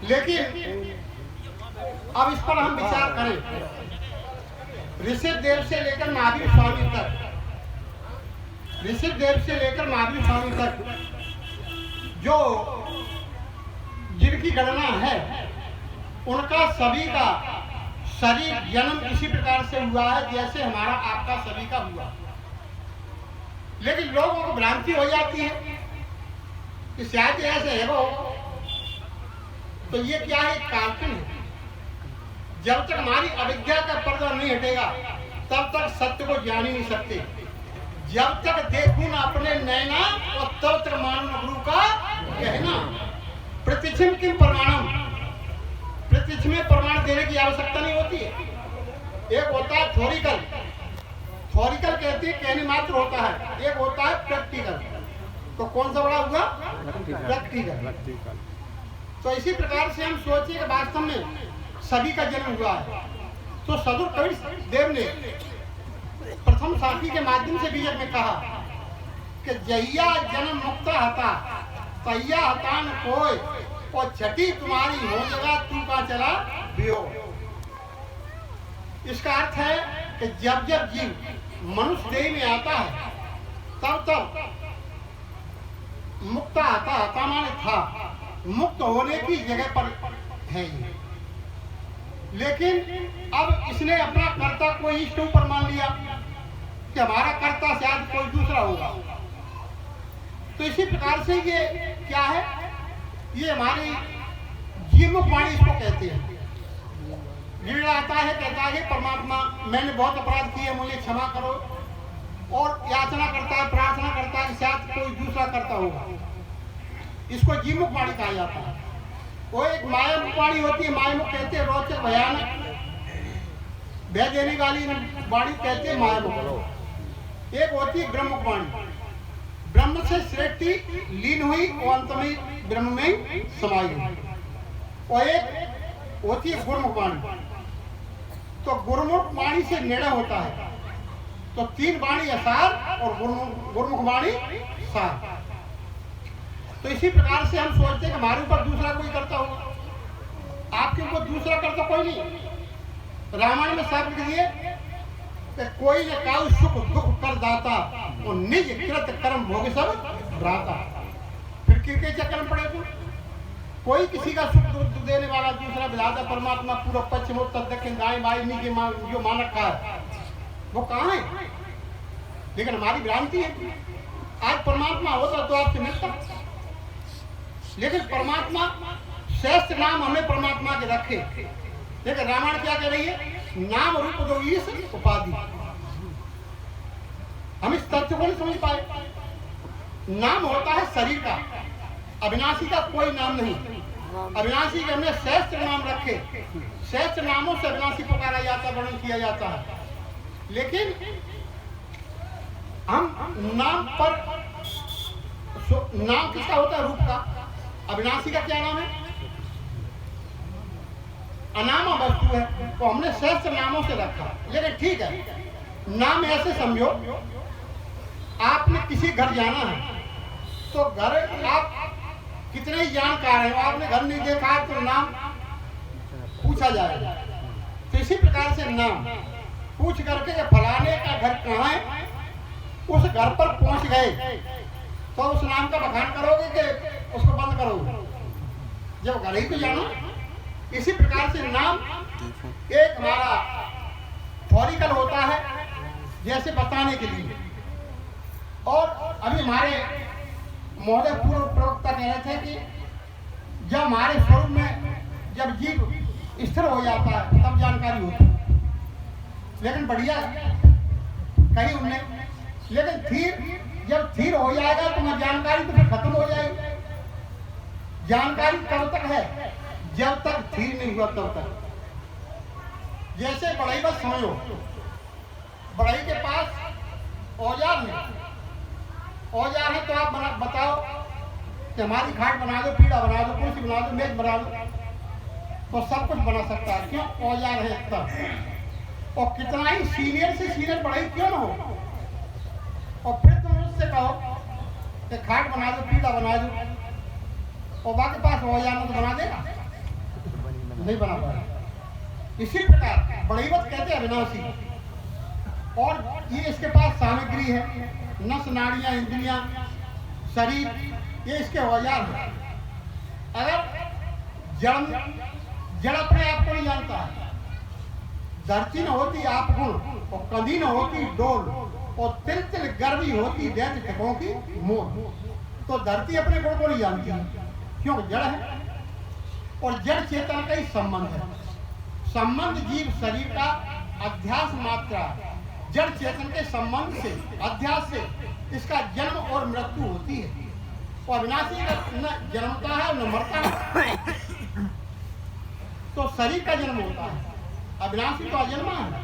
लेकिन अब इस पर हम विचार करें। ऋषिदेव से लेकर महावीर स्वामी तक, ऋषिदेव से लेकर महावीर स्वामी तक जो जिनकी गणना है, उनका सभी का शरीर जन्म इसी प्रकार से हुआ है जैसे हमारा आपका सभी का हुआ। लेकिन लोगों को भ्रांति हो जाती है कि शायद ऐसे है वो, तो ये क्या है, काल्पनिक है। जब तक हमारी अविद्या का पर्दा नहीं हटेगा तब तक सत्य को जान ही नहीं सकते। जब तक देखूं ना अपने नैना और तब तक मानो गुरु का कहना। प्रतिक्षण किम प्रमाणम, प्रतिष्ठ में प्रमाण देने की आवश्यकता नहीं होती है। एक होता है थ्योरिकल, थ्योरिकल कहते हैं कहने मात्र होता है। एक होता है प्रैक्टिकल। तो कौन सा बड़ा हुआ? प्रैक्टिकल। तो इसी प्रकार से हम सोचिए कि वास्तव में सभी का जन्म हुआ है। तो सदुर कबीर देव ने प्रथम साखी के माध्यम से बीजक में कहा कि जहिया जन्म मुक्ता हता तैया हता न कोई, और छठी तुम्हारी हो जगह तू का चला बियो। इसका अर्थ है कि जब जब जीव मनुष्य देह में आता है तब तब मुक्ता आता माने था, मुक्त होने की जगह पर है ये। लेकिन अब इसने अपना कर्ता कोई इष्ट ऊपर मान लिया कि हमारा कर्ता शायद कोई दूसरा होगा। तो इसी प्रकार से ये क्या है, ये हमारी जीवमुख वाणी इसको कहते हैं। गिड़ आता है, कहता है परमात्मा मैंने बहुत अपराध किए, मुझे क्षमा करो, और याचना करता है, प्रार्थना करता है कि शायद कोई दूसरा करता होगा। इसको जीवमुख वाणी कहा जाता है। वो एक मायामुख वाणी होती है, मायामुख कहते हैं रोचक भयानक भय देने वाली वाणी कहते हैं मायामुख। एक होती है ब्रह्ममुख वाणी, ब्रह्म से सृष्टि लीन हुई और अंत में ब्रह्म में समाई हुई। और एक होती है गुरुमुख वाणी। तो गुरुमुख वाणी से निर्णय होता है। तो तीन वाणी असार और गुरुमुख वाणी सार। तो इसी प्रकार से हम सोचते हैं कि हमारे ऊपर दूसरा कोई करता होगा। आपके ऊपर दूसरा करता कोई नहीं। रामायण में साफ लिख दिए कि कोई न काउ सुख दुख कर दाता और निज कृत कर्म भोग सब राता। फिर किसके चक्कर में पड़े तुम? कोई किसी का सुख दुख देने वाला दूसरा विधाता परमात्मा पूर्व पश्चिम उत्तर दक्षिण दाएं बाएं नीचे जो मान रखा है वो कहाँ है? लेकिन हमारी भ्रांति है। आज परमात्मा होता तो आपसे मिलता, लेकिन परमात्मा श्रेष्ठ नाम हमें परमात्मा के रखे। लेकिन रामायण क्या कह रही है? नाम रूप दो ईश उपाधि। हम इस तथ्य को नहीं समझ पाए। नाम होता है शरीर का, अविनाशी का कोई नाम नहीं। अविनाशी के हमने श्रेष्ठ नाम रखे। श्रेष्ठ नामों से अविनाशी पुकारा जाता, वर्णन किया जाता है। लेकिन हम नाम पर, नाम किसका होता है? रूप का। अविनाशी का क्या नाम है? अनामा वस्तु है। तो हमने श्रेष्ठ नामों से रखा। लेकिन ठीक है, नाम ऐसे समझो, आपने किसी घर जाना है तो घर आप कितने ही जानकार हैं, आपने घर नहीं देखा है तो नाम पूछा जाएगा। तो इसी प्रकार से नाम पूछ करके कि फलाने का घर कहाँ है, उस घर पर पहुंच गए तो उस नाम का बखान करोगे कि उसको बंद करोगे? जब घर ही तो जाना। इसी प्रकार से नाम एक हमारा थ्योरिकल होता है, जैसे बताने के लिए। और अभी हमारे महोदय पूर्व प्रवक्ता कह रहे थे कि जब हमारे स्वरूप में जब जीव स्थिर हो जाता है तब जानकारी होती है। लेकिन बढ़िया कही उनने, लेकिन फिर जब स्थिर हो जाएगा तो मैं जानकारी तो फिर खत्म हो जाएगी। जानकारी कब तक है? जब तक स्थिर नहीं हुआ तब तक। जैसे बढ़ई बस समझो, बढ़ई के पास औजार है, औजार है तो आप बताओ कि हमारी खाट बना दो, पीढ़ा बना दो, कुर्सी बना दो, मेज बना दो, तो सब कुछ बना सकता है। क्यों? औजार है तब। और कितना ही सीनियर से सीनियर बढ़ई क्यों ना हो, और फिर तुम उससे कहो कि खाट बना दो, पीढ़ा बना दो, और बाकी पास औजार तो बना देगा? नहीं बना पाया। इसी प्रकार बड़ैवत कहते हैं अविनाशी, और ये इसके पास सामग्री है, नस नाड़ियां, इंद्रियां, शरीर, ये इसके औजार है। अगर जड़ अपने आप को नहीं जानता है, धरती न होती आप गुण, और कंधी न होती डोल, और तिल तिल गर्वी होती दैत्य ठकों की मोल। तो धरती अपने गुण को नहीं जानती है, क्यों? जड़ है, और जड़ चेतन का ही संबंध है। संबंध जीव शरीर का अध्यास मात्रा, जड़ चेतन के संबंध से, अध्यास से इसका जन्म और मृत्यु होती है। और अविनाशी का न जन्मता है न मरता है, तो शरीर का जन्म होता है, अविनाशी तो अजन्मा है।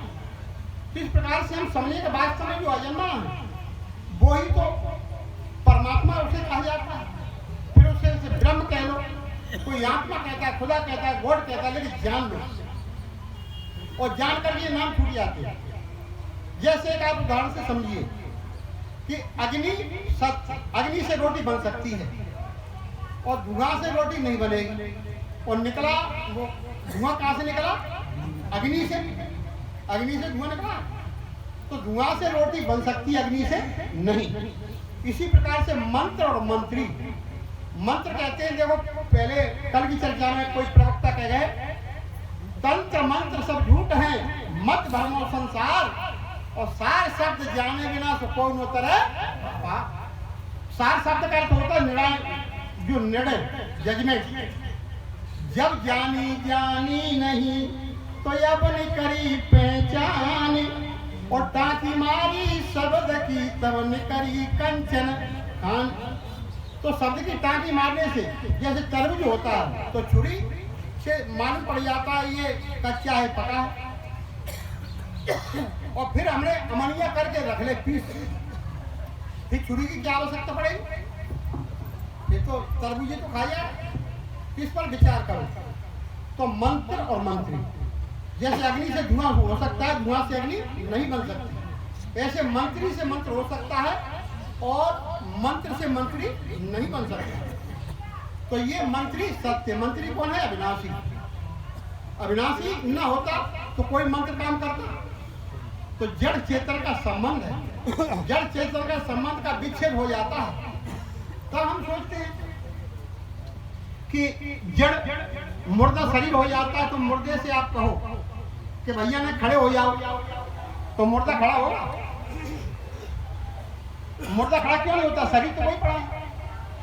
तो इस प्रकार से हम समझे कि वास्तव में जो अजन्मा है वो ही तो परमात्मा उसे कहा जाता है। फिर उसे ब्रह्म कह लो, कोई आत्मा कहता है, खुदा कहता है, गॉड कहता है, लेकिन जान लो, और जान कर ये नाम छूट जाते हैं। जैसे एक आप उदाहरण से समझिए कि अग्नि से रोटी बन सकती है, और धुआं से रोटी नहीं बनेगी। और निकला वो धुआं कहाँ से निकला? अग्नि से धुआं निकला। तो धुआं से रोटी बन सकती है, अग्नि से नहीं। इसी प्रकार से मंत्र और मंत्री, मंत्र कहते हैं, देखो पहले कल की चर्चा में कोई प्रवक्ता कह गए तंत्र मंत्र सब झूठ हैं, मत भरमो संसार, और सार शब्द जाने बिना सो कोई न उतरे पाप। सार शब्द का अर्थ होता है निर्णय, जो निर्णय, जजमेंट। जब जानी नहीं तो अब नहीं करी पहचान, और टाकी मारी शब्द की तब न करी कंचन खान। तो शब्द की टाकी मारने से जैसे तरबूज होता है तो छुरी से मालूम पड़ जाता है ये कच्चा है, पका है, और फिर हमने अमनिया करके रख ले पीस, फिर छुरी की क्या आवश्यकता पड़ेगी? ये तो तरबूज तो खाया, इस पर विचार करो। तो मंत्र और मंत्री, जैसे अग्नि से धुआं हो सकता है, धुआं से अग्नि नहीं बन सकती, ऐसे मंत्री से मंत्र हो सकता है, और मंत्र से मंत्री नहीं बन सकता। तो ये मंत्री सत्य, मंत्री कौन है? अविनाशी। अविनाशी न होता तो कोई मंत्र काम करता? तो जड़ चेतन का संबंध है, जड़ चेतन का संबंध का विच्छेद हो जाता है, तब हम सोचते हैं कि जड़ मुर्दा शरीर हो जाता है। तो मुर्दे से आप कहो कि भैया ने खड़े हो जाओ, तो मुर्दा खड़ा होगा? मुर्दा खड़ा क्यों नहीं होता? शरीर तो वही पड़ा है।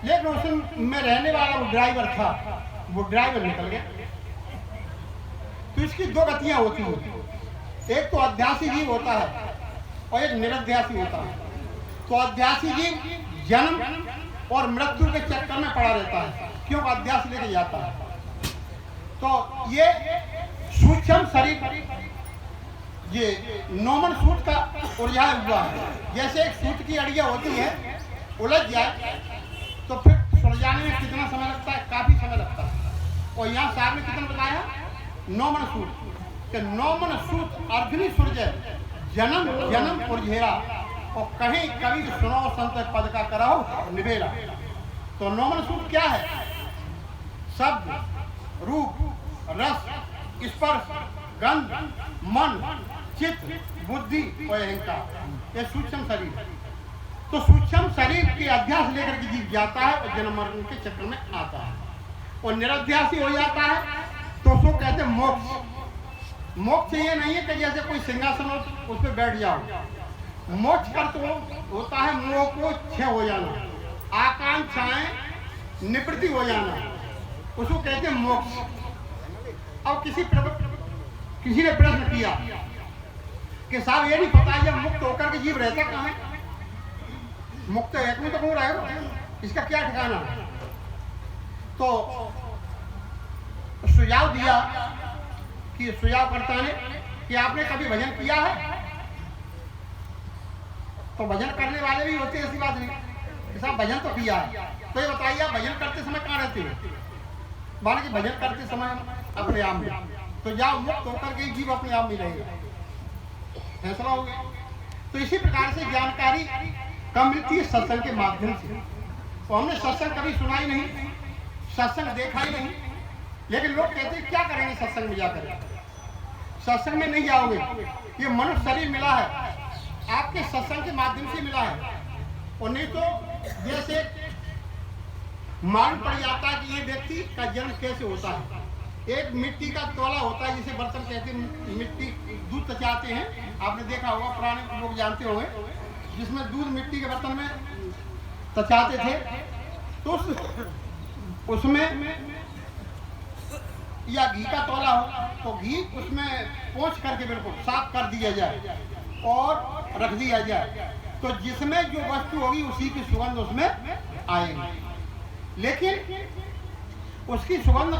लेकिन उसमें रहने वाला वो ड्राइवर था, वो ड्राइवर निकल गया। तो इसकी दो गतियां होती हैं, एक तो अध्यासी जीव होता है और एक निरध्यासी होता है। तो अध्यासी जीव जन्म और मृत्यु के चक्कर में पड़ा रहता है, क्यों? अध्यास लेके जाता है। तो ये सूक्ष्म शरीर, ये नॉर्मल सूत का उलझा हुआ है। जैसे एक सूत की अड़िया होती है, उलझ जाए तो फिर सुलझाने में कितना समय लगता है? काफी समय लगता है। और यहाँ साहब ने कितना बताया? नॉर्मल सूत कि नॉर्मल सूत अर्घनी सुलझे, जन्म जन्म उलझेरा, और कहीं कभी सुनो संत पद का कराओ निवेला। तो नॉर्मल सूत क्या है? शब्द, रूप, रस, स्पर्श, गंध, मन, चित्त, बुद्धि और अहंकार, ये सूक्ष्म शरीर। तो सूक्ष्म शरीर के अध्यास लेकर के जीव जाता है और जन्म मरण के चक्र में आता है, और निरध्यासी हो जाता है। तो उसको कहते हैं मोक्ष। मोक्ष ये नहीं है कि जैसे कोई सिंहासन हो उस पर बैठ जाओ। मोक्ष का तो होता है मोह को क्षय हो जाना, आकांक्षाएं निवृत्ति हो जाना, उसको कहते हैं मोक्ष। अब किसी ने प्रश्न किया कि साहब ये नहीं पता जब मुक्त होकर के जीव रहता कहाँ है? मुक्त एक में तो कौन रहेगा, इसका क्या ठिकाना? तो सुझाव दिया कि सुझावकर्ता ने कि आपने कभी भजन किया है? तो भजन करने वाले भी होते हैं, ऐसी बात नहीं कि साहब भजन तो किया है। तो ये बताइए आप भजन करते समय कहाँ रहते हो? माने कि भजन करते समय अपने आप में, तो जाओ मुक्त होकर के जीव अपने आप में रहेगा, फैसला हो गया। तो इसी प्रकार से जानकारी कम मिलती है सत्संग के माध्यम से। तो हमने सत्संग कभी सुना ही नहीं, सत्संग देखा ही नहीं, लेकिन लोग कहते हैं क्या करेंगे सत्संग में जाकर, सत्संग में नहीं जाओगे, ये मनुष्य शरीर मिला है आपके सत्संग के माध्यम से मिला है, और नहीं तो जैसे मालूम पड़ जाता है कि ये व्यक्ति का जन्म कैसे होता है। एक मिट्टी का तोला होता है जिसे बर्तन कहते हैं, मिट्टी दूध तचाते हैं, आपने देखा होगा, पुराने लोग जानते होंगे, जिसमें दूध मिट्टी के बर्तन में तचाते थे, तो उसमें या घी का तोला हो तो घी उसमें पोंछ करके बिल्कुल साफ कर दिया जाए और रख दिया जाए, तो जिसमें जो वस्तु होगी उसी की सुगंध उसमें आएगी। लेकिन उसकी सुगंध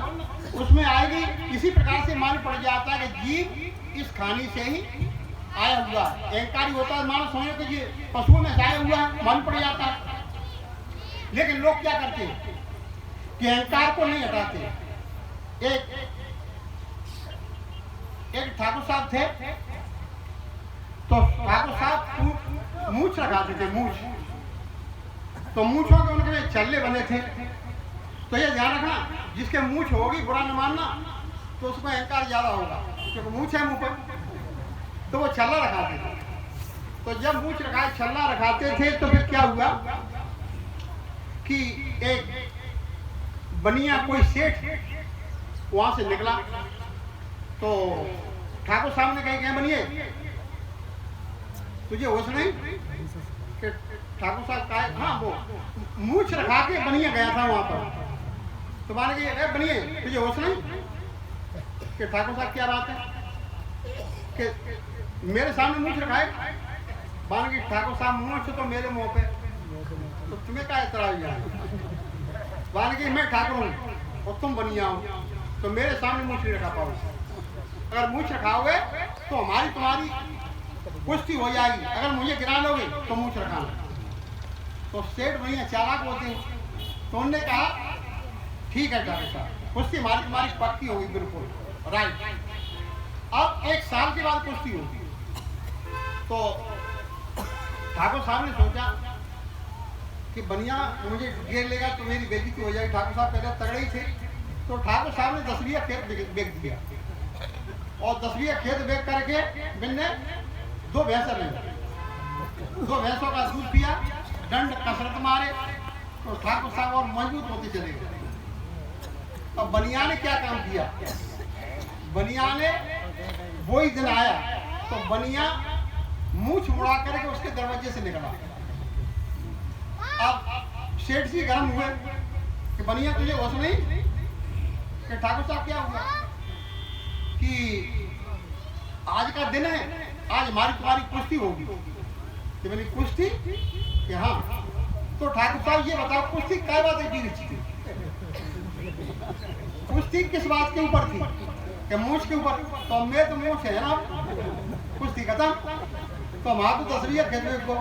उसमें आएगी, इसी प्रकार से मालूम पड़ जाता है कि जीव इस खानी से ही आया हुआ है। अहंकारी होता है, मानो समझो कि ये पशुओं में आया हुआ है, मालूम पड़ जाता है। लेकिन लोग क्या करते हैं कि अहंकार को नहीं हटाते। एक ठाकुर साहब थे, तो ठाकुर साहब मूछ लगाते थे, मूछ, तो मूछों के उनके छल्ले बने थे। तो ये ध्यान रखना, जिसके मूछ होगी बुरा न मानना, तो उसको अहंकार ज्यादा होगा, क्योंकि मूछ है मुंह पर, तो वो छल्ला रखाते थे। तो जब मूछ रखाए छल्ला रखाते थे तो फिर क्या हुआ कि एक बनिया कोई सेठ वहां से निकला, तो ठाकुर साहब ने कहा बनिए तुझे होश नहीं कि ठाकुर साहब कहा, हाँ वो मूछ रखा के बनिया गया था वहां पर, तो माने कि बनिए तुझे होश नहीं कि ठाकुर साहब क्या बात है कि मेरे सामने मूछ रखाए, माने कि ठाकुर साहब मूछ तो मेरे मुंह पे, तो तुम्हें क्या इतराज है, माने कि मैं ठाकुर हूँ और तुम बनिया हो, तो मेरे सामने मूछ नहीं रखा पाओगे। अगर मूछ रखाओगे तो हमारी तुम्हारी कुश्ती हो जाएगी, अगर मुझे गिरा लोगे तो मूछ रखाना। तो सेठ भैया चालाक होते हैं, तो उन्होंने कहा ठीक है ठाकुर साहब, कुश्ती हमारी तुम्हारी पक्की होगी, बिल्कुल राइट। अब 1 साल के बाद कुश्ती होगी, तो ठाकुर साहब ने सोचा कि बनिया मुझे घेर लेगा तो मेरी बेइज्जती हो जाएगी। ठाकुर साहब पहले तगड़े ही थे, तो ठाकुर साहब ने 10 बीघा खेत बेच दिया, और 10 बीघा खेत बेच करके मैंने 2 भैंसा ली, 2 भैंसों का दूध पिया, दंड कसरत मारे, तो ठाकुर साहब और मजबूत होते चले गए। अब बनिया ने क्या काम किया, बनिया ने वही दिन आया तो बनिया मूछ मुड़ा करके उसके दरवाजे से निकला। अब सेठ जी गर्म हुए कि बनिया तुझे होश नहीं कि ठाकुर साहब क्या हुआ कि आज का दिन है, आज हमारी तुम्हारी कुश्ती होगी। कि मैंने कुश्ती कि हाँ, तो ठाकुर साहब ये बताओ कुश्ती क्या बात है थी, कुश्ती किस बात के ऊपर थी कि मूछ के ऊपर, तो मैं तो मूछ है ना, कुश्ती खत्म, तो हम आप 10 बीघा खेत को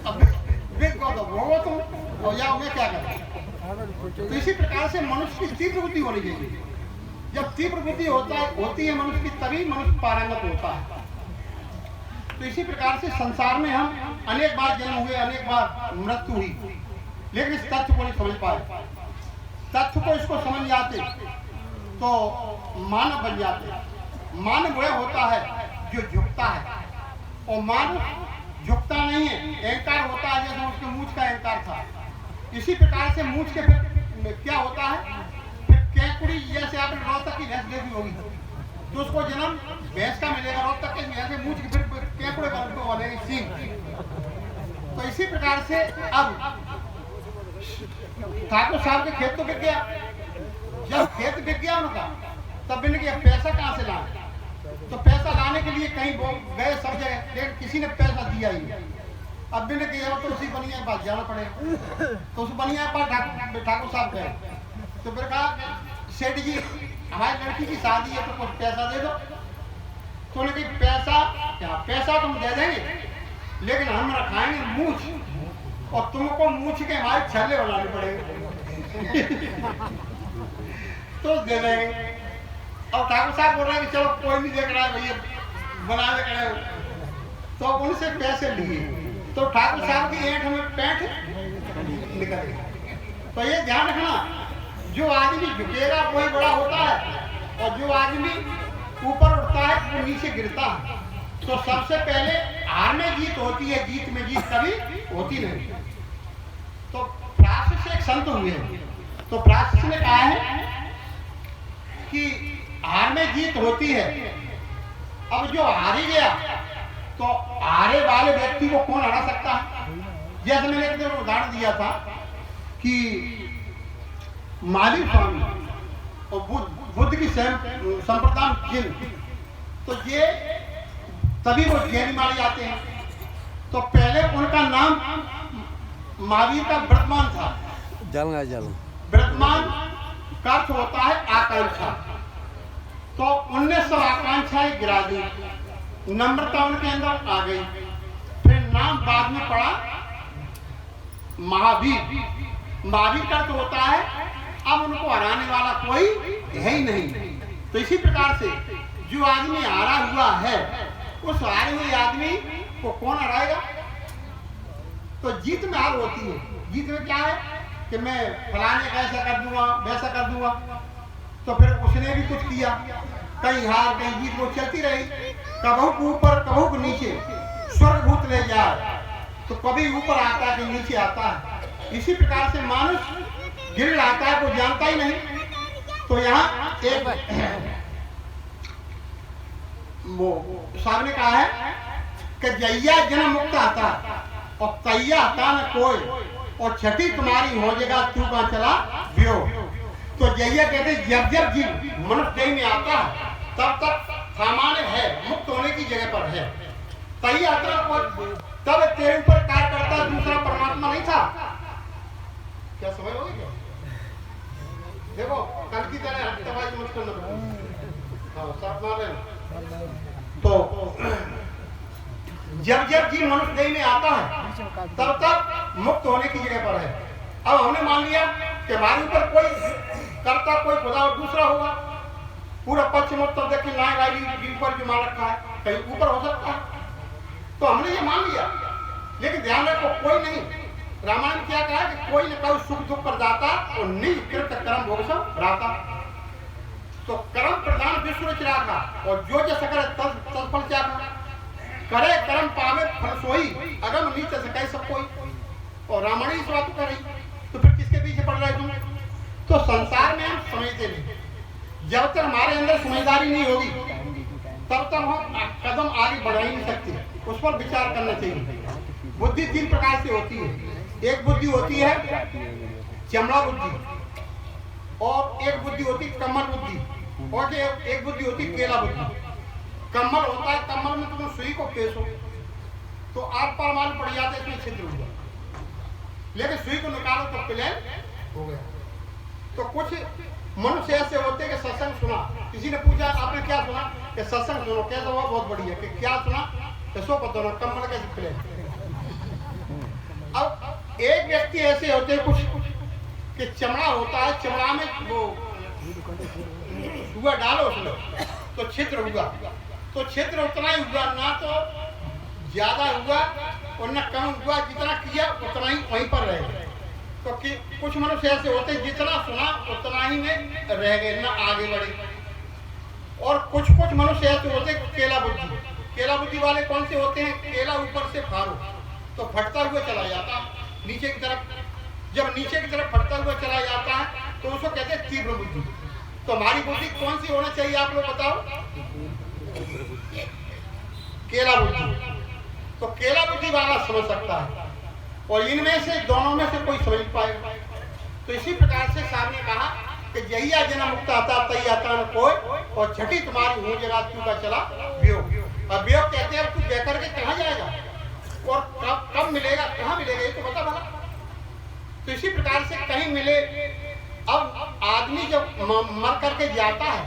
अब वेद को तो भोगो तुम, और या मैं क्या करूं। तो इसी प्रकार से मनुष्य की तीव्र बुद्धि होनी चाहिए। जब तीव्र बुद्धि होती है मनुष्य की, तभी मनुष्य पारंगत होता है। तो इसी प्रकार से संसार में हम अनेक बार जन्म हुए, अनेक बार मृत्यु हुई, लेकिन इस तथ्य को नहीं समझ पाए। तथ्य को इसको समझ जाते तो मानव बन जाते। मानव वह होता है जो झुकता है, और मानव झुकता नहीं है, अहंकार होता है, जैसे उसके मूछ का अहंकार था। इसी प्रकार से मूछ के फिर क्या होता है, फिर कैकुड़ी, जैसे आपने रोहतक की भैंस देखी होगी, तो उसको जन्म भैंस का मिलेगा, रोहतक के भैंस मूछ के फिर कैकुड़े बनेगी सींग। तो इसी प्रकार से अब ठाकुर साहब के खेत तो बिक गया, जब खेत बिक गया उनका, तब इनके पैसा कहाँ से लाए, तो पैसा लाने के लिए कहीं गए सब जगह, लेकिन किसी ने पैसा दिया ही नहीं। अब भी किया तो उसी बनिया के पास जाना पड़ेगा, तो उस बनिया के पास ठाकुर साहब गए, तो फिर कहा सेठ जी हमारी लड़की की शादी है तो कुछ पैसा दे दो। तो उन्होंने कहा पैसा क्या, पैसा तुम दे देंगे लेकिन हम रखाएंगे मूछ, और तुमको मूछ के हमारे छल्ले बनाने पड़ेंगे तो दे देंगे। और ठाकुर साहब बोल रहे हैं कि चलो कोई नहीं देख रहा है भैया बना दे खड़े, तो उनसे पैसे लिए, तो ठाकुर साहब की 8 में 65 निकल गई। तो ये ध्यान रखना, जो आदमी झुकेगा वही बड़ा होता है, और जो आदमी ऊपर उठता है वो नीचे गिरता है। तो सबसे पहले हार में जीत होती है, जीत में जीत कभी होती नहीं। तो पराशर से एक संत हुए, तो पराशर ने कहा है कि हार में जीत होती है। अब जो हारी गया तो हारे वाले व्यक्ति को कौन हरा सकता है? जैसे मैंने एक दिन उदाहरण दिया था कि महावीर स्वामी और बुद्ध की संप्रदान जिन, तो ये तभी वो जैनी माने जाते हैं। तो पहले उनका नाम महावीर का वर्तमान था। जल वर्तमान का अर्थ होता है आकांक्षा। तो उनने सब आकांक्षाएं गिरा दी, नम्रता उनके अंदर आ गई। फिर नाम बाद में पड़ा महावीर। महावीर का अर्थ होता है अब उनको हराने वाला कोई है ही नहीं। तो इसी प्रकार से जो आदमी हारा हुआ है, उस हारे हुए आदमी को कौन हराएगा? तो जीत में हार होती है। जीत में क्या है कि मैं फलाने का ऐसा कर दूंगा, वैसा कर दूंगा। तो फिर उसने भी कुछ किया, कहीं हार कहीं जीत, वो चलती रही। कभी ऊपर कभी नीचे, स्वर्ग भूत ले जाए तो कभी ऊपर आता है, कभी नीचे आता है। इसी प्रकार से मानुष गिर आता है, वो जानता ही नहीं। तो यहाँ एक वो साहब ने कहा है कि जैया जन्म मुक्त आता और तैया आता न कोई, और छठी तुम्हारी हो जाएगा तू कहाँ चला व्यो। तो जैया कहते जब जब जीव मनुष्य देह में आता है तब तक सामान्य है, मुक्त होने की जगह पर है। तैया आता कोई, तब तेरे ऊपर कार्य करता दूसरा परमात्मा नहीं था। क्या समझ लोगे क्या? देखो कल की तरह हफ्तेबाजी मत करना। हाँ साफ मार रहे। तो जब जब जीव मनुष्य देह में आता है तब तक मुक्त होने की जगह पर है। अब हमने मान लिया कि हमारे ऊपर कोई करता, कोई खुदा और दूसरा होगा। पूरा पश्चिम उत्तर दक्षिण नाय गाड़ी जीव पर जो मान रखा है, कहीं ऊपर हो सकता है। तो हमने ये मान लिया, लेकिन ध्यान रखो कोई नहीं। रामायण क्या कहा कि कोई न कोई सुख दुख पर जाता और निज कृत कर्म भोग सब राता। तो कर्म प्रधान विश्व रचा था, और जो जैसा करे तत्फल क्या करे, कर्म पावे फल सोई, अगम नीच सके सब कोई। और रामायण इस बात को कर रही, तो फिर किसके पीछे पड़ रहे तुम? तो संसार में हम समझते नहीं। जब तक हमारे अंदर समझदारी नहीं होगी तब तक हम कदम आगे बढ़ा ही नहीं सकते। उस पर विचार करना चाहिए। बुद्धि तीन प्रकार से होती है। एक बुद्धि होती है चमड़ा बुद्धि, और एक बुद्धि होती है कमल बुद्धि, और एक बुद्धि होती है केला बुद्धि। कमल होता है, कमल में तुम सुई को पेशो तो आप पर मालूम पड़ जाते इसमें छिद्र हुआ, लेकिन सुई को निकालो तो प्लेन हो गया। तो कुछ मनुष्य ऐसे होते हैं कि सत्संग सुना, किसी ने पूछा आपने क्या सुना, कि सत्संग सुनो, कैसा हुआ, बहुत बढ़िया। कि क्या सुना, सो पता ना कमल कैसे प्लेन। अब एक व्यक्ति ऐसे होते हैं कुछ कि चमड़ा होता है, चमड़ा में वो हुआ डालो उसमें तो छिद्र हुआ, तो छिद्र उतना ही हुआ, ना तो ज्यादा हुआ और ना कम हुआ। जितना किया उतना ही वहीं पर रह गए। तो कुछ मनुष्य ऐसे होते हैं जितना सुना उतना ही में रह गए, ना आगे बढ़े। और कुछ मनुष्य ऐसे होते हैं केला बुद्धि। केला बुद्धि वाले कौन से होते हैं? केला ऊपर से फाड़ो तो फटता हुआ चला जाता नीचे की तरफ। जब नीचे की तरफ फटता हुआ चला जाता है तो उसको कहते हैं तीव्र बुद्धि। तो हमारी बुद्धि कौन सी होना चाहिए आप लोग बताओ? केला बुद्धि। तो केला बुद्धि वाला समझ सकता है, और इनमें से दोनों में से कोई समझ पाएगा। तो इसी प्रकार से साहब ने कहा कि जहिया जन्म मुक्त आता तई आता न कोई, और छठी तुम्हारी हो जगह तू का चला वियोग। अब वियोग कहते हैं तू बह करके कहाँ जाएगा और कब मिलेगा, कहाँ मिलेगा, ये तो बता भला। तो इसी प्रकार से कहीं मिले। अब आदमी जब मर करके जाता है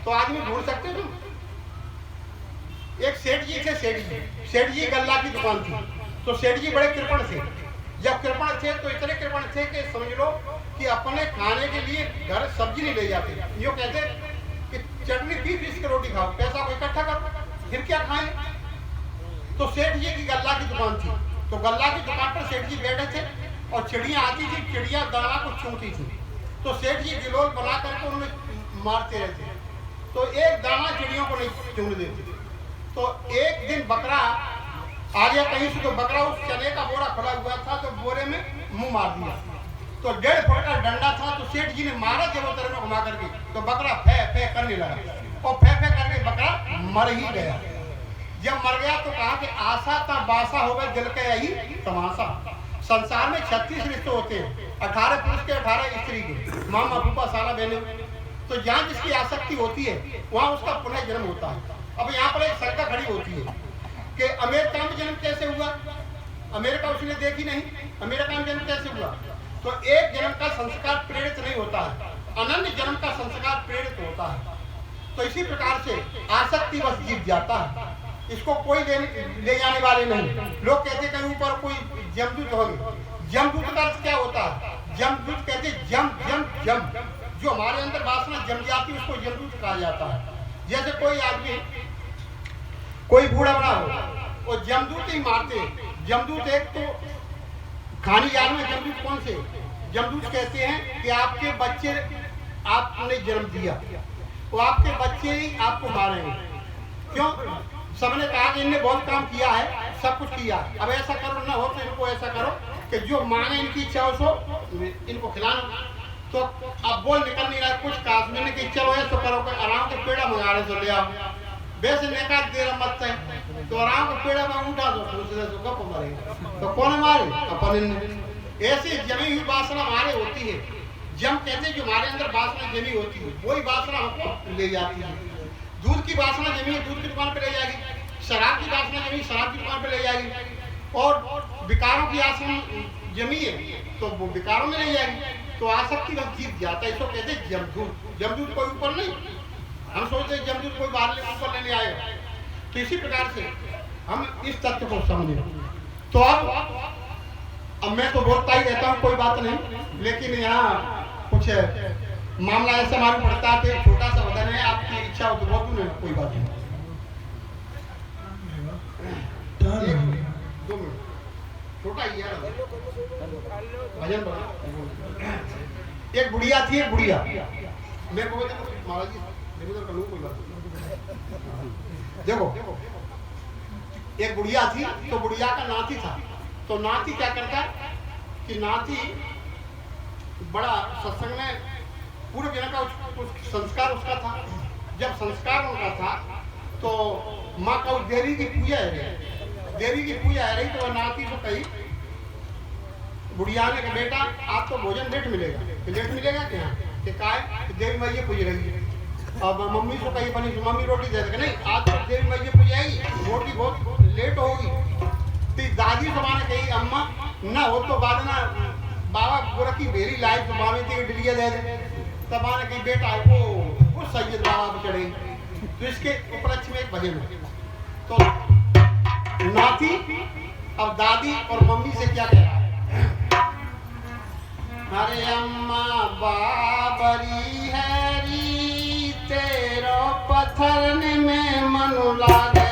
तो आदमी ढूंढ सकते हो तुम? एक सेठ जी थे, सेठ जी गल्ला की दुकान थी। तो सेठ जी बड़े कृपण थे। जब कृपण थे तो इतने कृपण थे कि समझ लो कि अपने खाने के लिए घर सब्जी नहीं ले जाते। यो कहते कि चटनी 20 की रोटी खाओ, पैसा को इकट्ठा करो, फिर क्या खाएं। तो सेठ जी की गल्ला की दुकान थी। तो गल्ला की दुकान पर सेठ जी बैठे थे और चिड़िया आती थी, चिड़िया दाना को चूमती थी। तो सेठ जी गिलोल बना करके उन्हें मारते रहते, तो एक दाना चिड़ियों को नहीं चुन देते। तो एक दिन बकरा आ गया कहीं से, तो बकरा उस चने का बोरा खुला हुआ था, तो बोरे में मुंह मार दिया। तो 1.5 फुट का डंडा था, तो सेठ जी ने मारा जब उतर में घुमा करके, तो बकरा फे फे करने लगा, और फे फे करके बकरा मर ही गया। जब मर गया तो कहा कि आशा था बासा हो गया, दिल के यही तमाशा। संसार में 36 रिश्ते होते हैं, 18 पुरुष के 18 स्त्री के, मामा फूफा साला बहने। तो जहाँ जिसकी आसक्ति होती है वहाँ उसका पुनः जन्म होता है। अब यहाँ पर एक शंका खड़ी होती है कि अमेरिका में जन्म कैसे हुआ, अमेरिका उसने देखी नहीं, अमेरिका में जन्म कैसे हुआ। तो एक जन्म का संस्कार प्रेरित नहीं होता है, अनन्य जन्म का संस्कार प्रेरित होता है। तो इसी प्रकार से आसक्ति बस जीत जाता है, इसको कोई ले जाने वाले नहीं। लोग कहते कहीं ऊपर कोई जमदूत होंगे, जमदूत का अर्थ क्या होता है, जमदूत कहते जम जम जम, जो हमारे अंदर वासना जम जाती है उसको जमदूत कहा जाता है। जैसे कोई आदमी कोई बूढ़ा बड़ा हो और जमदूत ही मारते, जमदूत एक तो खानी याद में जमदूत कौन से, जमदूत कहते हैं कि आपके बच्चे आपने जन्म दिया तो आपके बच्चे ही आपको मारेंगे। क्यों? सबने कहा कि इनने बहुत काम किया है, सब कुछ किया, अब ऐसा करो ना हो तो इनको ऐसा करो कि जो मांगे इनकी इच्छा हो सो इनको खिलाना। तो अब बोल निकल नहीं रहा, कुछ काश्मीर की इच्छा हो तो करो, आराम के पेड़ा मंगा रहे तो ले आओ, वैसे नेका देर मत है तो आराम के पेड़ा में उठा दो, दूसरे से कब मारेगा, तो कौन मारे अपन। ऐसी जमी हुई वासना हमारे होती है, जम कहते जो हमारे अंदर वासना जमी होती है वही वासना हमको ले जाती है। दूध की वासना जमी है, दूध की दुकान पे ले जाएगी, शराब की वासना जमी, शराब की दुकान पे ले जाएगी, और विकारों की आसना जमी है तो वो विकारों में ले जाएगी। तो आसक्ति बस जीत जाता है, इसको कहते हैं जमदूत। जमदूत कोई ऊपर नहीं, हम सोचते हैं जमदूत कोई बाहर ऊपर लेने आएगा। तो इसी प्रकार से हम इस तथ्य को समझे। तो अब मैं तो बोलता ही रहता हूँ, कोई बात नहीं, लेकिन यहाँ कुछ मामला ऐसा मालूम पड़ता है कि छोटा सा वजन है, आपकी इच्छा हो तो बहुत नहीं, कोई बात नहीं। 2 मिनट छोटा ही है भजन बना। एक बुढ़िया थी, एक बुढ़िया, मैं को महाराज जी देखो तो करूँ कोई बात देखो, एक बुढ़िया थी, तो बुढ़िया का नाती था। तो नाती क्या करता कि नाती बड़ा सत्संग में पूरे जन का संस्कार उसका था। जब संस्कार उनका था तो माँ का देवी की पूजा है, देवी की पूजा है रही, तो वह नाती को कही, बुढ़िया ने कहा बेटा आप तो भोजन लेट मिलेगा, लेट मिलेगा क्या, कि काय देवी मैया पूज रही है। अब मम्मी को कही बनी तो मम्मी रोटी दे देगा, नहीं आज तो देवी मैया पूजाएगी, रोटी बहुत लेट होगी। तो दादी जमाने कही अम्मा ना हो तो बाद ना बाबा गोरा की बेरी लाई तो बाबा की डिलिया दे दे, तब माने कही बेटा वो सैयद बाबा पे चढ़ेगी। तो इसके उपलक्ष्य में एक भजन है। तो नाती अब दादी और मम्मी से क्या कह रहा है, अरे अम्मा बाबरी है री तेरो पत्थर में मनु लागे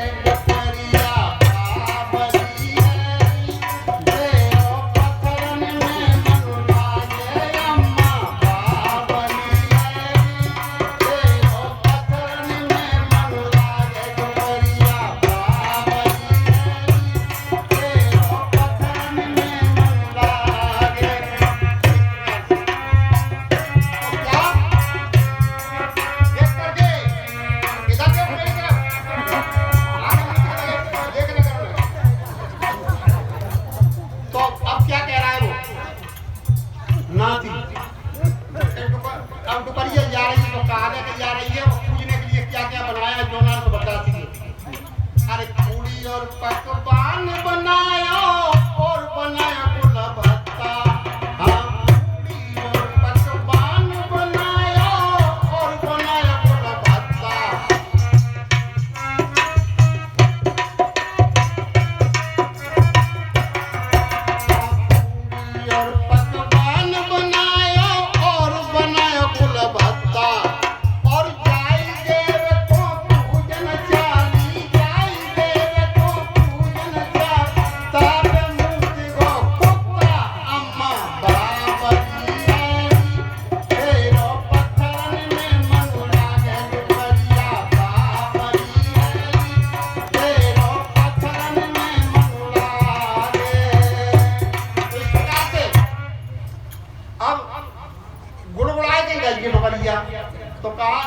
तो कहा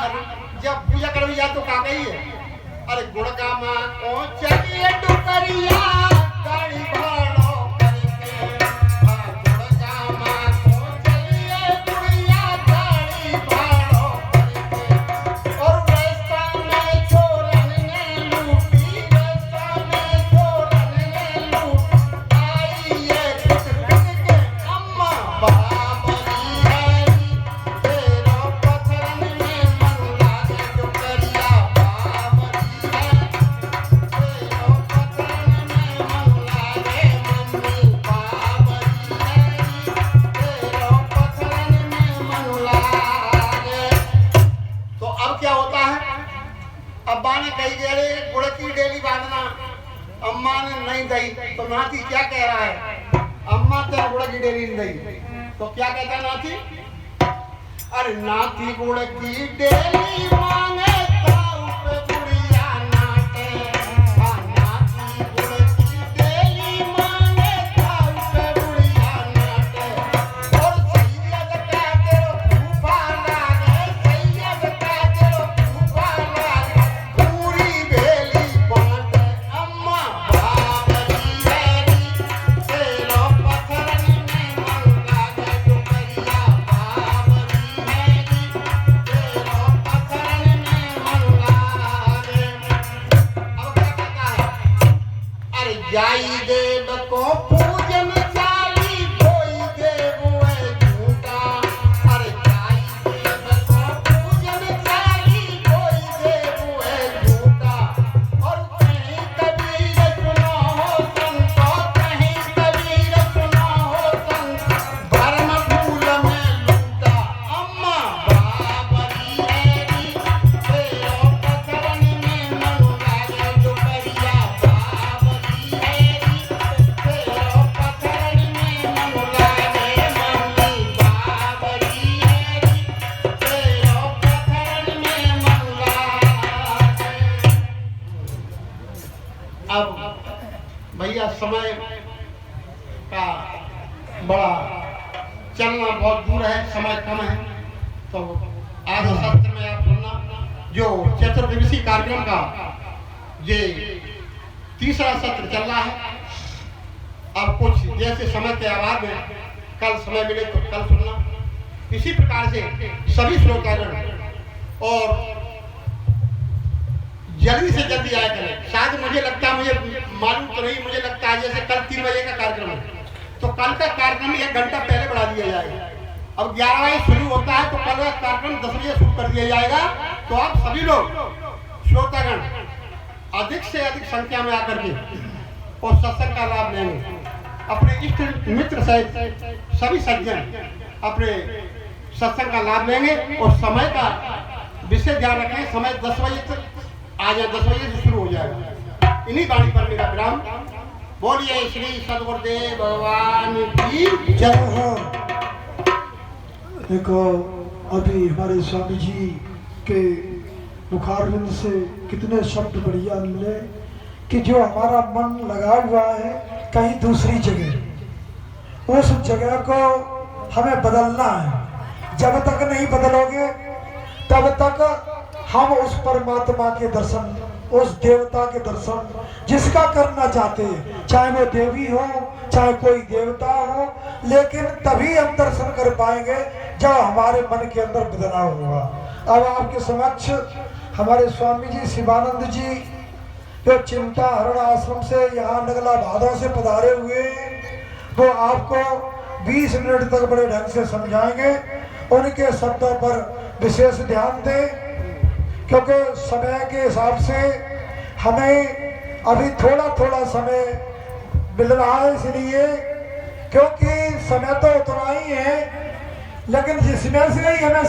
जब पूजा कर जा तो कहा गई है अरे गुड़गा माँ को चलिए डुकरिया गाड़ी भाड़ो करके गुड़गा माँ को चलिए गुड़िया गाड़ी भाड़ो करके और रास्ता में चोरन ने लूटी रास्ता में चोरन ने लूट आई ये कुछ के अम्मा बाबरी है तेरो पत्थरन में मन लागे डुकरिया बाबरी है तेरो पत्थरन में मन लागे मम्मी बाबरी है तेरो पत्थरन में मन लागे। तो अब क्या होता है अब्बा ने कही गए गुड़ की डेली बांधना अम्मा ने नहीं दी तो नाती क्या कह रहा है अम्मा तेरा गुड़ की डेली नहीं दी तो क्या कहता है नाती अरे नाती गुड़ की डेली मांगे ताऊ पे गुड़िया नाटे नाती गुड़ की डेली मांगे ताऊ पे गुड़िया नाटे और सैयद का तेरो फूफा लागे सैयद का तेरो फूफा लागे पूरी बेली बांटे अम्मा बाबरी है तेरो पत्थरन में मन लागे डुकरिया बाबरी है तेरो पत्थरन में मन लागे। अब क्या कहता है अरे जाई देव को पूजन चाली कोई देव है झूठा अरे जाई देव को पूजन चाली कोई देव है झूठा और कहीं कबीर सुनो हो संतो कहीं कबीर सुनो हो संत धर्म भूल में लूटा अम्मा बाबरी है तेरो पत्थरन में मन लागे डुकरिया बाबरी है तेरो पत्थरन में मन लागे मम्मी बाबरी है तेरो पत्थरन में मन लागे। अब भैया समय का बड़ा चलना बहुत दूर है समय कम है तो आज सत्र में आप सुनना जो चतुर्दिवसीय कार्यक्रम का ये तीसरा सत्र चल रहा है। अब कुछ जैसे समय के अभाव में कल समय मिले तो कल सुनना इसी प्रकार से सभी श्रोतागण और जल्दी से जल्दी आया करें। शायद मुझे लगता है मुझे मालूम तो नहीं मुझे लगता है जैसे कल 3 बजे का कार्यक्रम है तो कल का कार्यक्रम 1 घंटा पहले बढ़ा दिया जाएगा। अब 11 बजे शुरू होता है तो कल का कार्यक्रम 10 बजे शुरू कर दिया जाएगा। तो आप सभी लोग श्रोतागण अधिक से अधिक संख्या में आकर के और सत्संग का लाभ लेंगे। अपने इष्ट मित्र सहित सभी सज्जन अपने सत्संग का लाभ लेंगे और समय का विशेष ध्यान रखें। समय 10 बजे तक आ जाए 10 बजे से शुरू हो जाएगा। इन्हीं वाणी पर मेरा विराम। बोलिए श्री सद्गुरुदेव भगवान की जय हो। देखो अभी हमारे स्वामी जी के मुखारविंद से कितने शब्द बढ़िया मिले कि जो हमारा मन लगा हुआ है कहीं दूसरी जगह उस जगह को हमें बदलना है। जब तक नहीं बदलोगे तब तक हम उस परमात्मा के दर्शन उस देवता के दर्शन जिसका करना चाहते हैं चाहे वो देवी हो चाहे कोई देवता हो लेकिन तभी हम दर्शन कर पाएंगे जब हमारे मन के अंदर बदलाव होगा। अब आपके समक्ष हमारे स्वामी जी शिवानंद जी जो चिंता हरण आश्रम से यहाँ नगला भादों से पधारे हुए वो आपको 20 मिनट तक बड़े ढंग से समझाएंगे। उनके शब्दों पर विशेष ध्यान दें क्योंकि समय के हिसाब से हमें अभी थोड़ा थोड़ा समय मिल रहा है इसलिए क्योंकि समय तो उतना ही है लेकिन जिसमें से ही हमें